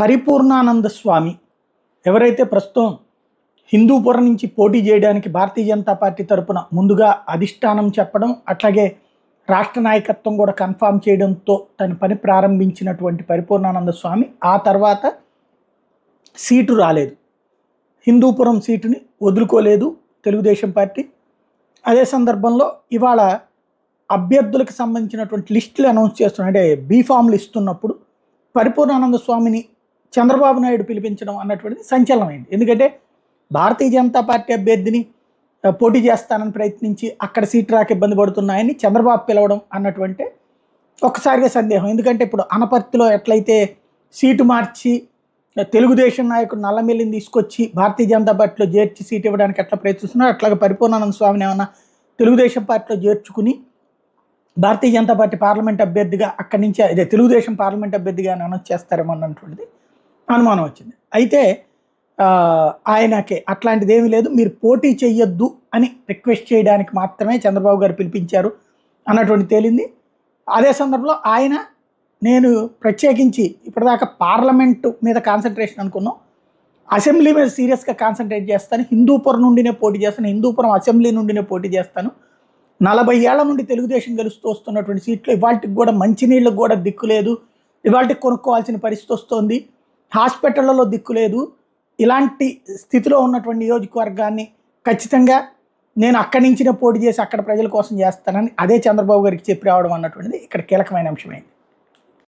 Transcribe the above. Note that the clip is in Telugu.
పరిపూర్ణానంద స్వామి ఎవరైతే ప్రస్తుతం హిందూపురం నుంచి పోటీ చేయడానికి భారతీయ జనతా పార్టీ తరపున ముందుగా అధిష్టానం చెప్పడం, అట్లాగే రాష్ట్ర నాయకత్వం కూడా కన్ఫామ్ చేయడంతో తన పని ప్రారంభించినటువంటి పరిపూర్ణానంద స్వామి ఆ తర్వాత సీటు రాలేదు. హిందూపురం సీటుని వదులుకోలేదు తెలుగుదేశం పార్టీ. అదే సందర్భంలో ఇవాళ అభ్యర్థులకు సంబంధించినటువంటి లిస్టులు అనౌన్స్ చేస్తున్నారు. అంటే బీఫామ్లు ఇస్తున్నప్పుడు పరిపూర్ణానంద స్వామిని చంద్రబాబు నాయుడు పిలిపించడం అన్నటువంటిది సంచలనమైంది. ఎందుకంటే భారతీయ జనతా పార్టీ అభ్యర్థిని పోటీ చేస్తానని ప్రయత్నించి అక్కడ సీటు రాక ఇబ్బంది పడుతున్నాయని చంద్రబాబు పిలవడం అన్నటువంటి ఒక్కసారిగా సందేహం. ఎందుకంటే ఇప్పుడు అనపర్తిలో ఎట్లయితే సీటు మార్చి తెలుగుదేశం నాయకుడు నల్లమిల్లిని తీసుకొచ్చి భారతీయ జనతా పార్టీలో చేర్చి సీటు ఇవ్వడానికి ఎట్లా ప్రయత్నిస్తున్నారు, అట్లాగే పరిపూర్ణానంద స్వామిని ఏమన్నా తెలుగుదేశం పార్టీలో చేర్చుకుని భారతీయ జనతా పార్టీ పార్లమెంట్ అభ్యర్థిగా అక్కడి నుంచి అదే తెలుగుదేశం పార్లమెంట్ అభ్యర్థిగా అనౌన్స్ చేస్తారేమో అన్నటువంటిది అనుమానం వచ్చింది. అయితే ఆయనకి అట్లాంటిది ఏమీ లేదు, మీరు పోటీ చెయ్యొద్దు అని రిక్వెస్ట్ చేయడానికి మాత్రమే చంద్రబాబు గారు పిలిపించారు అన్నటువంటి తేలింది. అదే సందర్భంలో ఆయన నేను ప్రత్యేకించి ఇప్పటిదాకా పార్లమెంటు మీద కాన్సన్ట్రేషన్ అనుకున్నాం, అసెంబ్లీ మీద సీరియస్గా కాన్సన్ట్రేట్ చేస్తాను, హిందూపురం నుండినే పోటీ చేస్తాను, హిందూపురం అసెంబ్లీ నుండినే పోటీ చేస్తాను. 40 ఏళ్ల నుండి తెలుగుదేశం గెలుస్తూ వస్తున్నటువంటి సీట్లు ఇవాళకి కూడా మంచినీళ్ళకు కూడా దిక్కు లేదు, ఇవాళకి కొనుక్కోవాల్సిన పరిస్థితి వస్తుంది, హాస్పిటళ్లలో దిక్కు లేదు. ఇలాంటి స్థితిలో ఉన్నటువంటి నియోజకవర్గాన్ని ఖచ్చితంగా నేను అక్కడి నుంచినే పోటీ చేసి అక్కడ ప్రజల కోసం చేస్తానని అదే చంద్రబాబు గారికి చెప్పి రావడం అన్నటువంటిది ఇక్కడ కీలకమైన అంశమైంది.